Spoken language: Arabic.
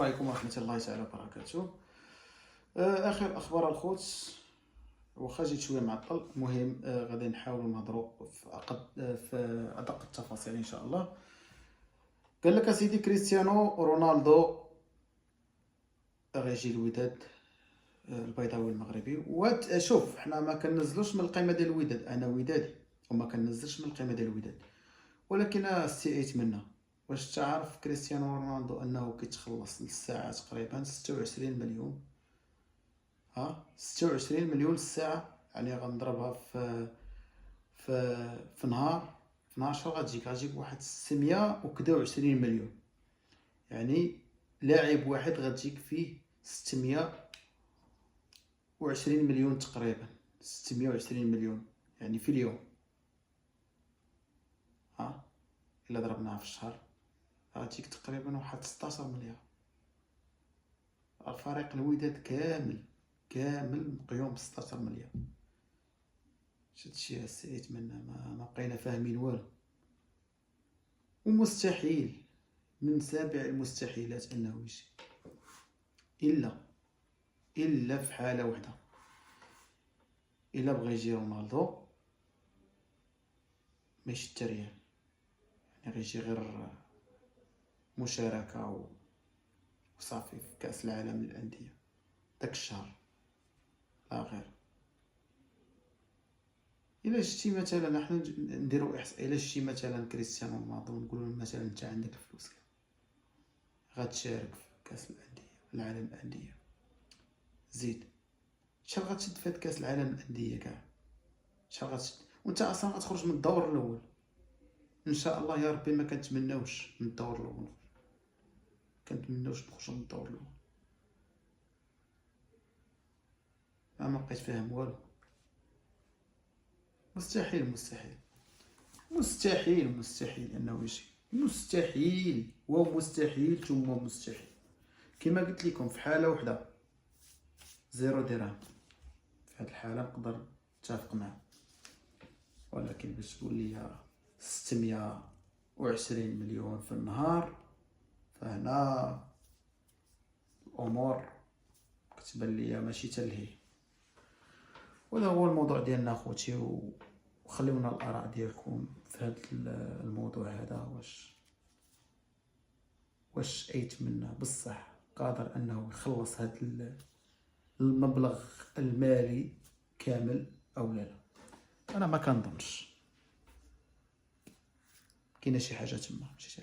عليكم ورحمة الله تعالى وبركاته. آخر أخبار الخوت، واخا جيت شوية معطل. المهم غادي نحاولوا نهضروا في أدق التفاصيل إن شاء الله. قال لك أسيدي كريستيانو رونالدو غيجي الوداد البيضاوي المغربي. شوف، حنا ما كننزلوش من القائمة ديال الوداد، أنا ودادي وما كننزلش من القائمة ديال الوداد، ولكن استيئيت منها. واش تعرف كريستيانو رونالدو انه كيتخلص للساعه تقريبا 26 مليون؟ 26 مليون للساعه، يعني غنضربها في نهار، في نهار شحال غتجيك واحد 620 مليون. يعني لاعب واحد غتجيك فيه 620 مليون تقريبا، 620 مليون يعني في اليوم. الا ضربناها في الشهر غتجيك تقريبا واحد 16 مليار. الفريق الوداد كامل مقيوم ب 16 مليار. هادشي سيت منا، ما بقينا فاهمين والو. ومستحيل، من سابع المستحيلات انه يجي، الا في حاله وحده، الا بغى يجي رونالدو ماشي التريان، يعني غيجي غير مشاركه وصافي في كاس العالم للانديه داك الشهر، لا غير. الا شتي مثلا، حنا نديرو احصاء، الا شتي مثلا كريستيانو رونالدو نقولوا مثلا انت عندك الفلوس غتشارك في كاس الانديه، العالم الانديه، زيد شحال غتشد في هاد كاس العالم الانديه كاع، شحال غتشد وانت اصلا غتخرج من الدور الاول ان شاء الله. يا ربي ما كنتمناوش من الدور الاول، كنتمناوش نخرجوا من الدور الاول. ما بقيت فاهم والو. مستحيل مستحيل مستحيل مستحيل انه يجي، مستحيل ومستحيل ثم مستحيل. كما قلت لكم في حاله وحده 0 درهم، في هذه الحاله نقدر نتفق معه، ولكن باش تقول لي 620 مليون في النهار، فهنا الامور كتبان ليا ماشي تلهي. وهذا هو الموضوع ديالنا اخوتي، وخليونا الاراء ديالكم في هذا الموضوع هذا. واش ايتمنى بصح قادر انه يخلص هذا المبلغ المالي كامل او لا؟ انا ما كنظنش كاينه شي حاجه تما ماشي